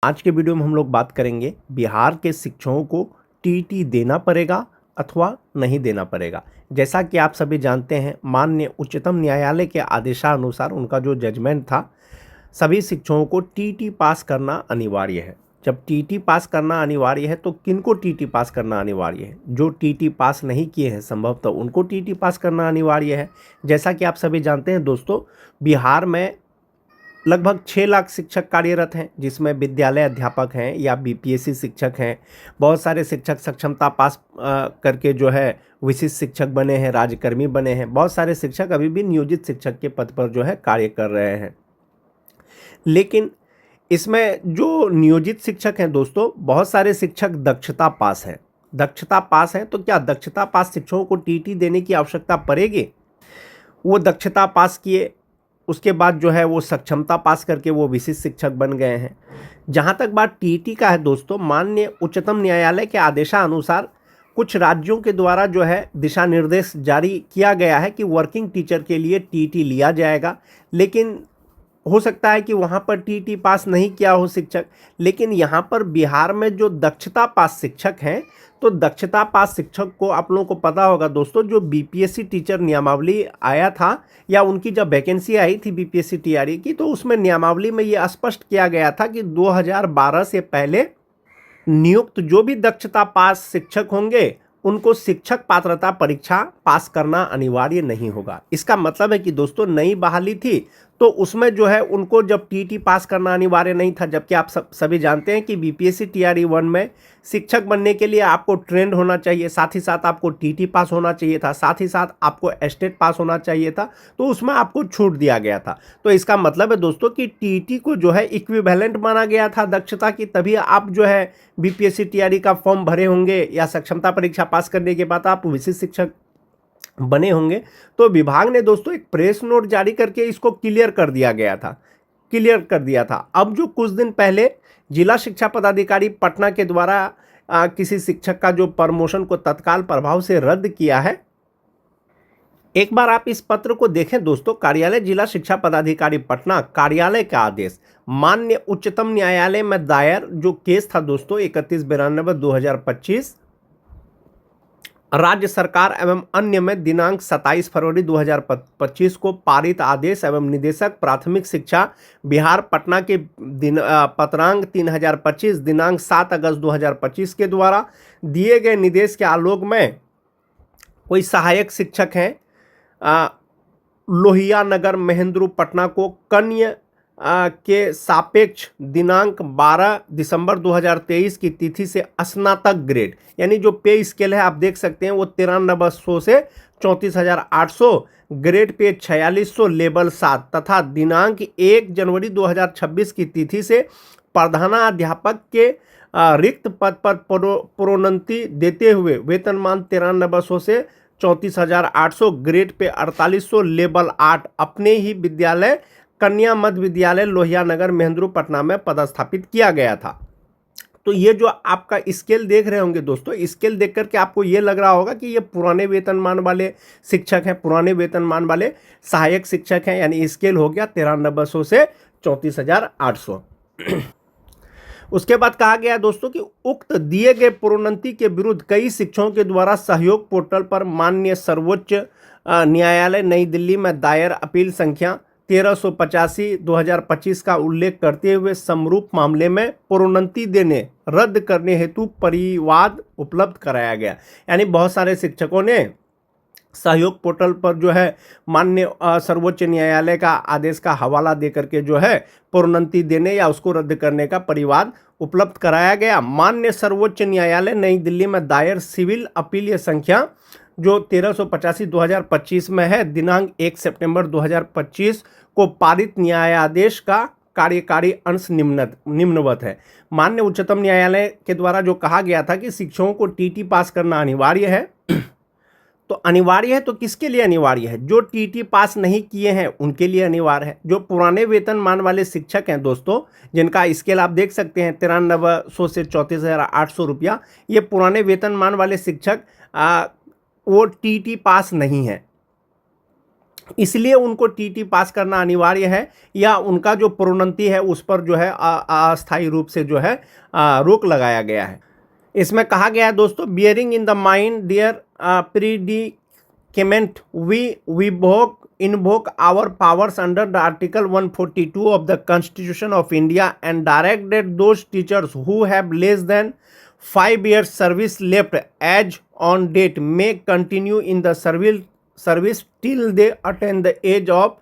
आज के वीडियो में हम लोग बात करेंगे बिहार के शिक्षकों को टीटी देना पड़ेगा अथवा नहीं देना पड़ेगा। जैसा कि आप सभी जानते हैं, माननीय उच्चतम न्यायालय के आदेशानुसार उनका जो जजमेंट था, सभी शिक्षकों को टीटी पास करना अनिवार्य है। जब टीटी पास करना अनिवार्य है तो किनको टीटी पास करना अनिवार्य है? जो टीटी पास नहीं किए हैं संभवतः उनको टीटी पास करना अनिवार्य है। जैसा कि आप सभी जानते हैं दोस्तों, बिहार में लगभग 6 लाख शिक्षक कार्यरत हैं, जिसमें विद्यालय अध्यापक हैं या बीपीएससी शिक्षक हैं। बहुत सारे शिक्षक सक्षमता पास करके जो है विशिष्ट शिक्षक बने हैं, राज्यकर्मी बने हैं। बहुत सारे शिक्षक अभी भी नियोजित शिक्षक के पद पर जो है कार्य कर रहे हैं। लेकिन इसमें जो नियोजित शिक्षक हैं दोस्तों, बहुत सारे शिक्षक दक्षता पास हैं। दक्षता पास हैं तो क्या दक्षता पास शिक्षकों को टीटी देने की आवश्यकता पड़ेगी? वो दक्षता पास किए, उसके बाद जो है वो सक्षमता पास करके वो विशिष्ट शिक्षक बन गए हैं। जहाँ तक बात टीटी का है दोस्तों, माननीय उच्चतम न्यायालय के आदेशानुसार कुछ राज्यों के द्वारा जो है दिशा निर्देश जारी किया गया है कि वर्किंग टीचर के लिए टीटी लिया जाएगा। लेकिन हो सकता है कि वहाँ पर टीटी पास नहीं किया हो शिक्षक, लेकिन यहाँ पर बिहार में जो दक्षता पास शिक्षक हैं, तो दक्षता पास शिक्षक को आप लोगों को पता होगा दोस्तों, जो बीपीएससी टीचर नियमावली आया था या उनकी जब वैकेंसी आई थी बीपीएससी टीआरई की, तो उसमें नियमावली में ये स्पष्ट किया गया था कि 2012 से पहले नियुक्त जो भी दक्षता पास शिक्षक होंगे उनको शिक्षक पात्रता परीक्षा पास करना अनिवार्य नहीं होगा। इसका मतलब है कि दोस्तों नई बहाली थी तो उसमें जो है उनको जब टीटी पास करना अनिवार्य नहीं था, जबकि आप सभी जानते हैं कि बीपीएससी टीआरई 1 में शिक्षक बनने के लिए आपको ट्रेंड होना चाहिए, साथ ही साथ आपको टीटी पास होना चाहिए था, साथ ही साथ आपको एस्टेट पास होना चाहिए था, तो उसमें आपको छूट दिया गया था। तो इसका मतलब है दोस्तों कि टीटी को जो है इक्विवेलेंट माना गया था दक्षता की, तभी आप जो है बीपीएससी टीआरई का फॉर्म भरे होंगे या सक्षमता परीक्षा पास करने के बाद आप विशिष्ट शिक्षक बने होंगे। तो विभाग ने दोस्तों एक प्रेस नोट जारी करके इसको क्लियर कर दिया था। अब जो कुछ दिन पहले जिला शिक्षा पदाधिकारी पटना के द्वारा किसी शिक्षक का जो प्रमोशन को तत्काल प्रभाव से रद्द किया है, एक बार आप इस पत्र को देखें दोस्तों। कार्यालय जिला शिक्षा पदाधिकारी पटना कार्यालय का आदेश माननीय उच्चतम न्यायालय में दायर जो केस था दोस्तों 31/92/2025 राज्य सरकार एवं अन्य में दिनांक 27 फरवरी 2025 को पारित आदेश एवं निदेशक प्राथमिक शिक्षा बिहार पटना के पत्रांक 3025 दिनांक 7 अगस्त 2025 के द्वारा दिए गए निर्देश के आलोक में कोई सहायक शिक्षक हैं लोहिया नगर महेंद्रू पटना को कन्या के सापेक्ष दिनांक 12 दिसंबर 2023 की तिथि से स्नातक ग्रेड, यानी जो पे स्केल है आप देख सकते हैं वो 9300 से 34,800, ग्रेड पे 4600 लेवल 7 तथा दिनांक 1 जनवरी 2026 की तिथि से प्रधानाध्यापक के रिक्त पद पर प्रोन्नति देते हुए वेतनमान 9300 से 34,800, ग्रेड पे 4800 लेवल 8 अपने ही विद्यालय कन्या मध्य विद्यालय लोहिया नगर महेंद्रू पटना में पदस्थापित किया गया था। तो ये जो आपका स्केल देख रहे होंगे दोस्तों, स्केल देख करके आपको ये लग रहा होगा कि ये पुराने वेतनमान वाले शिक्षक हैं, पुराने वेतनमान वाले सहायक शिक्षक हैं, यानी स्केल हो गया 9300 से 34,800। उसके बाद कहा गया दोस्तों कि उक्त दिए गए प्रोन्नति के विरुद्ध कई शिक्षकों के द्वारा सहयोग पोर्टल पर माननीय सर्वोच्च न्यायालय नई दिल्ली में दायर अपील संख्या 1385/2025 का उल्लेख करते हुए समरूप मामले में प्रोन्नति देने रद्द करने हेतु परिवाद उपलब्ध कराया गया। यानी बहुत सारे शिक्षकों ने सहयोग पोर्टल पर जो है माननीय सर्वोच्च न्यायालय का आदेश का हवाला देकर के जो है प्रोन्नति देने या उसको रद्द करने का परिवाद उपलब्ध कराया गया। माननीय सर्वोच्च न्यायालय नई दिल्ली में दायर सिविल अपील संख्या जो 1385/2025 में है, दिनांक 1 सितंबर 2025 को पारित न्यायाधीश का कार्यकारी अंश निम्नवत है। माननीय उच्चतम न्यायालय के द्वारा जो कहा गया था कि शिक्षकों को टीटी पास करना अनिवार्य है, तो अनिवार्य है तो किसके लिए अनिवार्य है? जो टीटी पास नहीं किए हैं उनके लिए अनिवार्य है। जो पुराने वेतनमान वाले शिक्षक हैं दोस्तों, जिनका स्केल आप देख सकते हैं 9300 से 34,800 रुपया, ये पुराने वेतनमान वाले शिक्षक वो टीटी पास नहीं है। इसलिए उनको टीटी पास करना अनिवार्य है, या उनका जो प्रोन्नति है उस पर जो है अस्थायी रूप से जो है रोक लगाया गया है। इसमें कहा गया है दोस्तों, bearing in the mind their predicament we invoke our powers under the Article 142 of the Constitution of India and direct that those teachers who have less than 5 years service left as on date may continue in the service till they attain the age of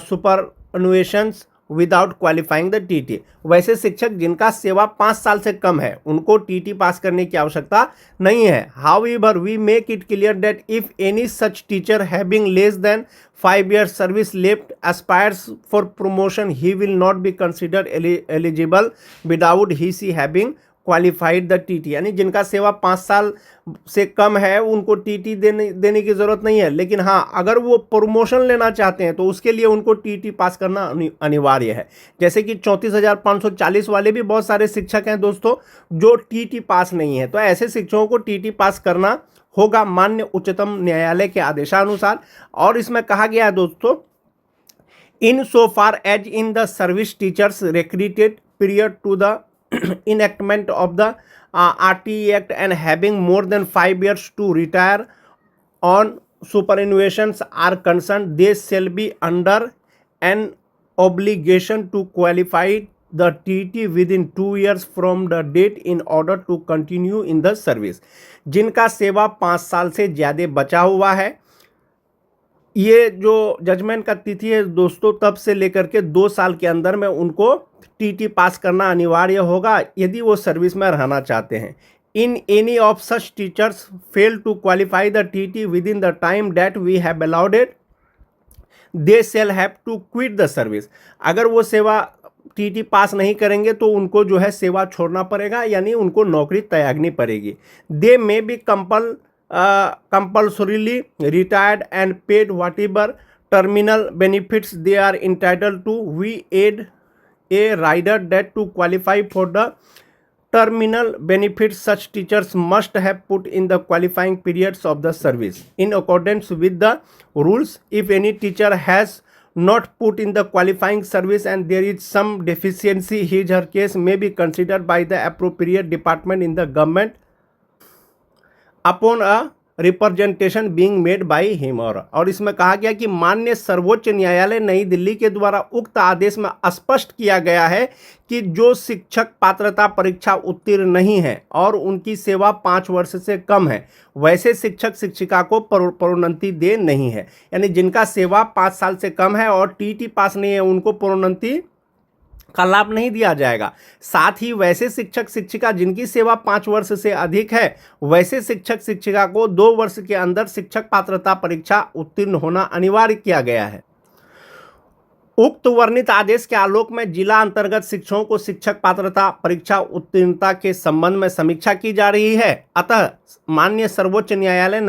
superannuation without qualifying the TT. वैसे शिक्षक जिनका सेवा 5 साल से कम है उनको TT पास करने की आवश्यकता नहीं है। However we make it clear that if any such teacher having less than 5 years service left aspires for promotion he will not be considered eligible without he she having qualified the TT. यानी जिनका सेवा 5 साल से कम है उनको TT देने की ज़रूरत नहीं है, लेकिन हाँ अगर वो प्रमोशन लेना चाहते हैं तो उसके लिए उनको टीटी पास करना अनिवार्य है। जैसे कि 34,540 वाले भी बहुत सारे शिक्षक हैं दोस्तों जो टीटी पास नहीं है, तो ऐसे शिक्षकों को टीटी पास करना होगा माननीय उच्चतम न्यायालय के आदेशानुसार। और इसमें कहा गया है दोस्तों, in so far as in the service teachers recruited period to the enactment of the RTE Act and having more than 5 years to retire on superannuations are concerned, they shall be under an obligation to qualify the TT within 2 years from the date in order to continue in the service। जिनका सेवा 5 साल से ज़्यादा बचा हुआ है, ये जो जजमेंट का तिथि है दोस्तों तब से लेकर के 2 साल के अंदर में उनको टीटी पास करना अनिवार्य होगा यदि वो सर्विस में रहना चाहते हैं। In any of such teachers fail to qualify the TT within the time that we have allowed it, they shall have to quit the service. अगर वो सेवा टीटी पास नहीं करेंगे तो उनको जो है सेवा छोड़ना पड़ेगा, यानी उनको नौकरी त्यागनी पड़ेगी। They may be compulsorily retired and paid whatever terminal benefits they are entitled to। We aid a rider that to qualify for the terminal benefits such teachers must have put in the qualifying periods of the service in accordance with the rules। If any teacher has not put in the qualifying service and there is some deficiency, his or her case may be considered by the appropriate department in the government upon a representation being made by him. और इसमें कहा गया कि माननीय सर्वोच्च न्यायालय नई दिल्ली के द्वारा उक्त आदेश में स्पष्ट किया गया है कि जो शिक्षक पात्रता परीक्षा उत्तीर्ण नहीं है और उनकी सेवा 5 वर्ष से कम है वैसे शिक्षक शिक्षिका को प्रोन्नति दे नहीं है। यानी जिनका सेवा 5 साल से कम है और टीटी पास नहीं है उनको प्रोन्नति का लाभ नहीं दिया जाएगा। साथ ही वैसे शिक्षक शिक्षिका जिनकी सेवा 5 वर्ष से अधिक है वैसे शिक्षक शिक्षिका को 2 वर्ष के अंदर शिक्षक पात्रता परीक्षा उत्तीर्ण होना अनिवार्य किया गया है। उक्त वर्णित आदेश के आलोक में जिला अंतर्गत शिक्षकों को शिक्षक पात्रता परीक्षा उत्तीर्णता के संबंध में समीक्षा की जा रही है। अतः माननीय सर्वोच्च न्यायालय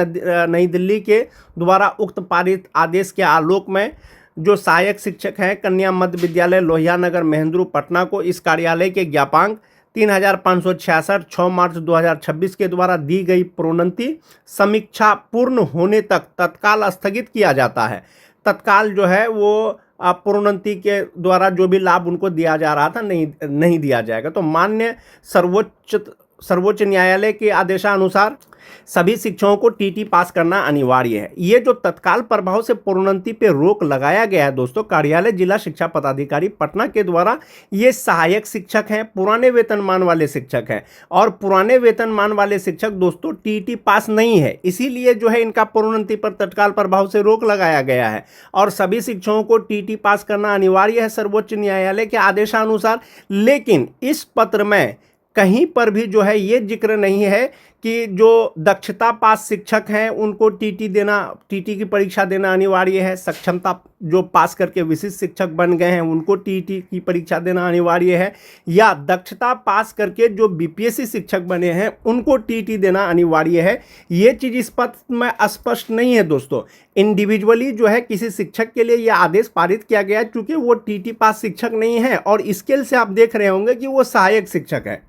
नई दिल्ली के द्वारा उक्त पारित आदेश के आलोक में जो सहायक शिक्षक हैं कन्या मध्य विद्यालय लोहिया नगर महेंद्रू पटना को इस कार्यालय के ज्ञापांक 3566 6 मार्च 2026 के द्वारा दी गई प्रोन्नति समीक्षा पूर्ण होने तक तत्काल स्थगित किया जाता है। तत्काल जो है वो प्रोन्नति के द्वारा जो भी लाभ उनको दिया जा रहा था नहीं दिया जाएगा। तो माननीय सर्वोच्च न्यायालय के आदेशानुसार सभी शिक्षकों को टीटी पास करना अनिवार्य है। ये जो तत्काल प्रभाव से प्रोन्नति पे रोक लगाया गया है दोस्तों कार्यालय जिला शिक्षा पदाधिकारी पटना के द्वारा, ये सहायक शिक्षक हैं, पुराने वेतनमान वाले शिक्षक हैं और पुराने वेतनमान वाले शिक्षक दोस्तों टीटी पास नहीं है, इसीलिए जो है इनका प्रोन्नति पर तत्काल प्रभाव से रोक लगाया गया है और सभी शिक्षकों को टीटी पास करना अनिवार्य है सर्वोच्च न्यायालय के आदेशानुसार। लेकिन इस पत्र में कहीं पर भी जो है ये जिक्र नहीं है कि जो दक्षता पास शिक्षक हैं उनको टीटी की परीक्षा देना अनिवार्य है, सक्षमता जो पास करके विशिष्ट शिक्षक बन गए हैं उनको टीटी की परीक्षा देना अनिवार्य है, या दक्षता पास करके जो बीपीएससी शिक्षक बने हैं उनको टीटी देना अनिवार्य है। ये चीज़ इस पत्र में स्पष्ट नहीं है दोस्तों। इंडिविजुअली जो है किसी शिक्षक के लिए यह आदेश पारित किया गया है क्योंकि वो टीटी पास शिक्षक नहीं है और स्केल से आप देख रहे होंगे कि वो सहायक शिक्षक है।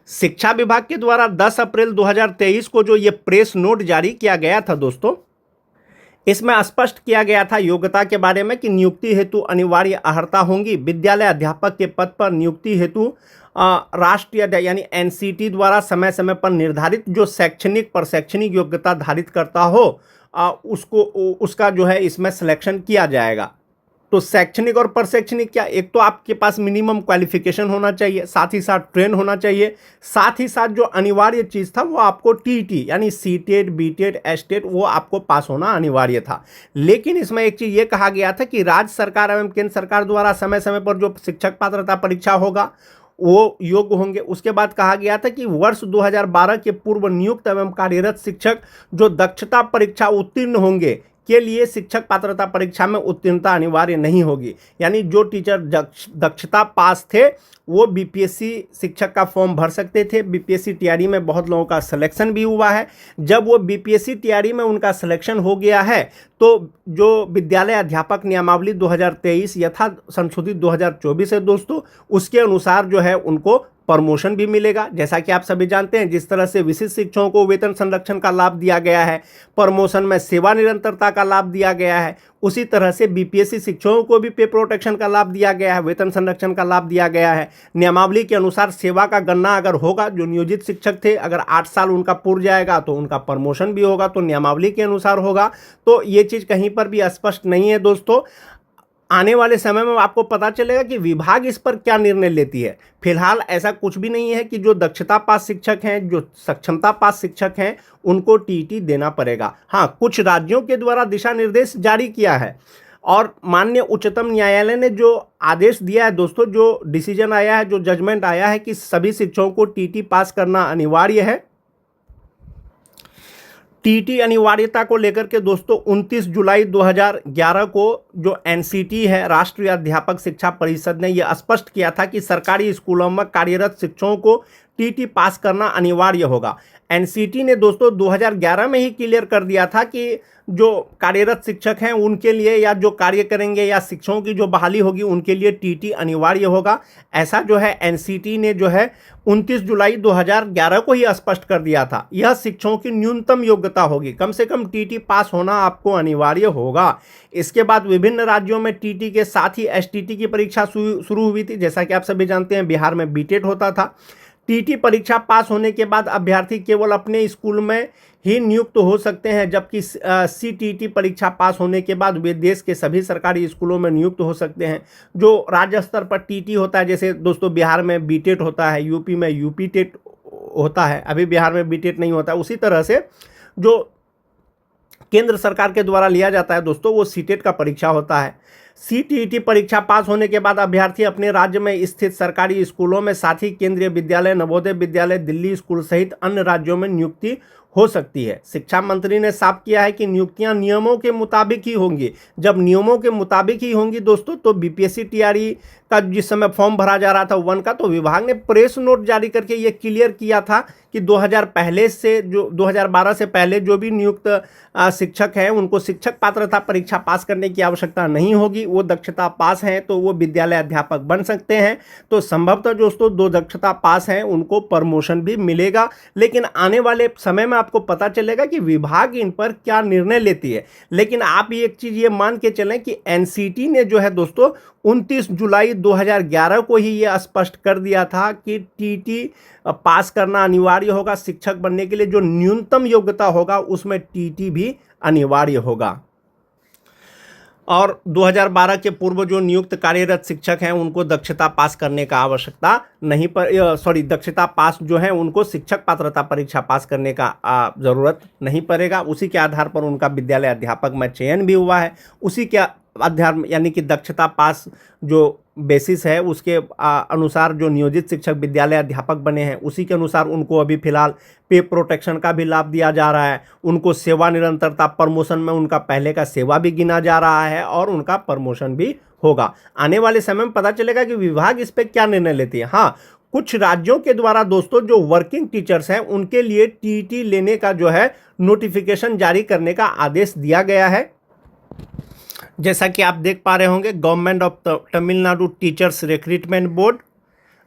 शिक्षा विभाग के द्वारा 10 अप्रैल 2023 को जो ये प्रेस नोट जारी किया गया था दोस्तों, इसमें स्पष्ट किया गया था योग्यता के बारे में कि नियुक्ति हेतु अनिवार्य अर्हता होंगी। विद्यालय अध्यापक के पद पर नियुक्ति हेतु राष्ट्रीय यानी एनसीटी द्वारा समय समय पर निर्धारित जो शैक्षणिक योग्यता धारित करता हो उसको उसका जो है इसमें सिलेक्शन किया जाएगा। तो शैक्षणिक और प्रशैक्षणिक क्या, एक तो आपके पास मिनिमम क्वालिफिकेशन होना चाहिए, साथ ही साथ ट्रेन होना चाहिए, साथ ही साथ जो अनिवार्य चीज़ था वो आपको टीटी यानी सीटेट, बीटेट, एस्टेट वो आपको पास होना अनिवार्य था। लेकिन इसमें एक चीज़ ये कहा गया था कि राज्य सरकार एवं केंद्र सरकार द्वारा समय समय पर जो शिक्षक पात्रता परीक्षा होगा वो योग्य होंगे। उसके बाद कहा गया था कि वर्ष 2012 के पूर्व नियुक्त एवं कार्यरत शिक्षक जो दक्षता परीक्षा उत्तीर्ण होंगे के लिए शिक्षक पात्रता परीक्षा में उत्तीर्णता अनिवार्य नहीं होगी। यानी जो टीचर दक्षता पास थे वो बीपीएससी शिक्षक का फॉर्म भर सकते थे। बीपीएससी टीआरई में बहुत लोगों का सिलेक्शन भी हुआ है। जब वो बीपीएससी टीआरई में उनका सिलेक्शन हो गया है तो जो विद्यालय अध्यापक नियमावली 2023 यथा संशोधित 2024 है दोस्तों, उसके अनुसार जो है उनको प्रमोशन भी मिलेगा। जैसा कि आप सभी जानते हैं जिस तरह से विशिष्ट शिक्षकों को वेतन संरक्षण का लाभ दिया गया है, प्रमोशन में सेवा निरंतरता का लाभ दिया गया है, उसी तरह से बीपीएससी शिक्षकों को भी पे प्रोटेक्शन का लाभ दिया गया है, वेतन संरक्षण का लाभ दिया गया है। नियमावली के अनुसार सेवा का गणना अगर होगा, जो नियोजित शिक्षक थे अगर 8 साल उनका पूर्ण जाएगा तो उनका प्रमोशन भी होगा, तो नियमावली के अनुसार होगा। तो ये चीज़ कहीं पर भी स्पष्ट नहीं है दोस्तों। आने वाले समय में आपको पता चलेगा कि विभाग इस पर क्या निर्णय लेती है। फिलहाल ऐसा कुछ भी नहीं है कि जो दक्षता पास शिक्षक हैं, जो सक्षमता पास शिक्षक हैं, उनको टीटी देना पड़ेगा। हाँ, कुछ राज्यों के द्वारा दिशा निर्देश जारी किया है और माननीय उच्चतम न्यायालय ने जो आदेश दिया है दोस्तों, जो डिसीजन आया है, जो जजमेंट आया है कि सभी शिक्षकों को टीटी पास करना अनिवार्य है। टीटी अनिवार्यता को लेकर के दोस्तों 29 जुलाई 2011 को जो एनसीटी है, राष्ट्रीय अध्यापक शिक्षा परिषद ने यह स्पष्ट किया था कि सरकारी स्कूलों में कार्यरत शिक्षकों को टीटी पास करना अनिवार्य होगा। एनसीटी ने दोस्तों 2011 में ही क्लियर कर दिया था कि जो कार्यरत शिक्षक हैं उनके लिए या जो कार्य करेंगे या शिक्षकों की जो बहाली होगी उनके लिए टीटी अनिवार्य होगा। ऐसा जो है एनसीटी ने जो है 29 जुलाई 2011 को ही स्पष्ट कर दिया था। यह शिक्षकों की न्यूनतम योग्यता होगी, कम से कम टीटी पास होना आपको अनिवार्य होगा। इसके बाद विभिन्न राज्यों में टीटी के साथ ही एसटीटी की परीक्षा शुरू हुई थी। जैसा कि आप सभी जानते हैं बिहार में बीटेट होता था। टीटी परीक्षा पास होने के बाद अभ्यर्थी केवल अपने स्कूल में ही नियुक्त हो सकते हैं, जबकि सीटीटी परीक्षा पास होने के बाद वे देश के सभी सरकारी स्कूलों में नियुक्त हो सकते हैं। जो राज्य स्तर पर टीटी होता है, जैसे दोस्तों बिहार में बीटेट होता है, यूपी में यूपी टेट होता है, अभी बिहार में बीटेट नहीं होता, उसी तरह से जो केंद्र सरकार के द्वारा लिया जाता है दोस्तों वो सीटेट का परीक्षा होता है। सीटीईटी परीक्षा पास होने के बाद अभ्यर्थी अपने राज्य में स्थित सरकारी स्कूलों में, साथ ही केंद्रीय विद्यालय, नवोदय विद्यालय, दिल्ली स्कूल सहित अन्य राज्यों में नियुक्ति हो सकती है। शिक्षा मंत्री ने साफ किया है कि नियुक्तियां नियमों के मुताबिक ही होंगी। जब नियमों के मुताबिक ही होंगी दोस्तों, तो बीपीएससी टीआरई का जिस समय फॉर्म भरा जा रहा था 1 का, तो विभाग ने प्रेस नोट जारी करके ये क्लियर किया था कि 2012 से पहले जो भी नियुक्त शिक्षक हैं उनको शिक्षक पात्रता परीक्षा पास करने की आवश्यकता नहीं होगी। वो दक्षता पास हैं तो वो विद्यालय अध्यापक बन सकते हैं। तो संभवतः दोस्तों 2 दक्षता पास हैं उनको प्रमोशन भी मिलेगा। लेकिन आने वाले समय में आपको पता चलेगा कि विभाग इन पर क्या निर्णय लेती है। लेकिन आप एक चीज़ ये मान के चलें कि एनसीटी ने जो है दोस्तों 29 जुलाई 2011 को ही ये स्पष्ट कर दिया था कि टीटी पास करना अनिवार्य होगा। शिक्षक बनने के लिए जो न्यूनतम योग्यता होगा उसमें टीटी भी अनिवार्य होगा। और 2012 के पूर्व जो नियुक्त कार्यरत शिक्षक हैं उनको दक्षता पास करने का आवश्यकता नहीं दक्षता पास जो है उनको शिक्षक पात्रता परीक्षा पास करने का ज़रूरत नहीं पड़ेगा। उसी के आधार पर उनका विद्यालय अध्यापक में चयन भी हुआ है। उसी के आधार यानी कि दक्षता पास जो बेसिस है उसके अनुसार जो नियोजित शिक्षक विद्यालय अध्यापक बने हैं उसी के अनुसार उनको अभी फिलहाल पे प्रोटेक्शन का भी लाभ दिया जा रहा है। उनको सेवा निरंतरता प्रमोशन में उनका पहले का सेवा भी गिना जा रहा है और उनका प्रमोशन भी होगा। आने वाले समय में पता चलेगा कि विभाग इस पर क्या निर्णय लेती है। हाँ, कुछ राज्यों के द्वारा दोस्तों जो वर्किंग टीचर्स हैं उनके लिए टीटी लेने का जो है नोटिफिकेशन जारी करने का आदेश दिया गया है। जैसा कि आप देख पा रहे होंगे, government of Tamil Nadu teachers recruitment board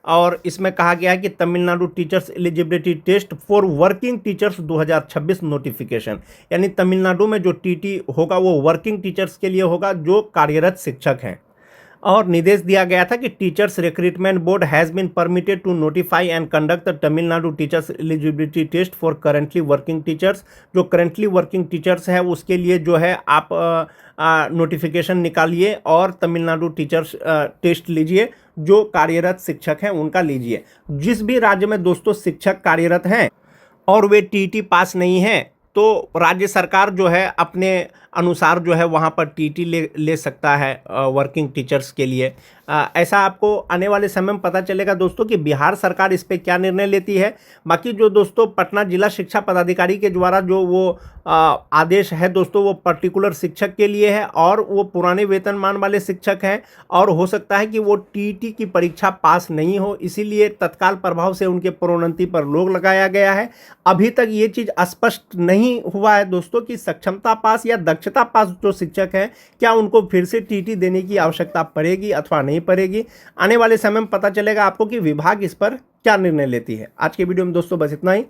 और इसमें कहा गया है कि Tamil Nadu teachers eligibility test for working teachers 2026 notification, यानी तमिलनाडु में जो टीटी होगा वो वर्किंग टीचर्स के लिए होगा जो कार्यरत शिक्षक हैं। और निर्देश दिया गया था कि teachers recruitment board has been permitted to notify and conduct the Tamil Nadu teachers eligibility test for currently working teachers. जो करेंटली वर्किंग टीचर्स है उसके लिए जो है आप नोटिफिकेशन निकालिए और तमिलनाडु टीचर्स टेस्ट लीजिए। जो कार्यरत शिक्षक हैं उनका लीजिए। जिस भी राज्य में दोस्तों शिक्षक कार्यरत हैं और वे टीटी पास नहीं हैं तो राज्य सरकार जो है अपने अनुसार जो है वहाँ पर टीटी ले सकता है वर्किंग टीचर्स के लिए। ऐसा आपको आने वाले समय में पता चलेगा दोस्तों कि बिहार सरकार इस पे क्या निर्णय लेती है। बाकी जो दोस्तों पटना जिला शिक्षा पदाधिकारी के द्वारा जो वो आदेश है दोस्तों वो पर्टिकुलर शिक्षक के लिए है और वो पुराने वेतनमान वाले शिक्षक हैं और हो सकता है कि वो टीटी की परीक्षा पास नहीं हो, इसीलिए तत्काल प्रभाव से उनके प्रोन्नति पर रोक लगाया गया है। अभी तक ये चीज़ स्पष्ट नहीं हुआ है दोस्तों कि सक्षमता पास या दक्षता पास जो शिक्षक हैं क्या उनको फिर से टीटी देने की आवश्यकता पड़ेगी अथवा नहीं पड़ेगी। आने वाले समय में पता चलेगा आपको कि विभाग इस पर क्या निर्णय लेती है। आज के वीडियो में दोस्तों बस इतना ही।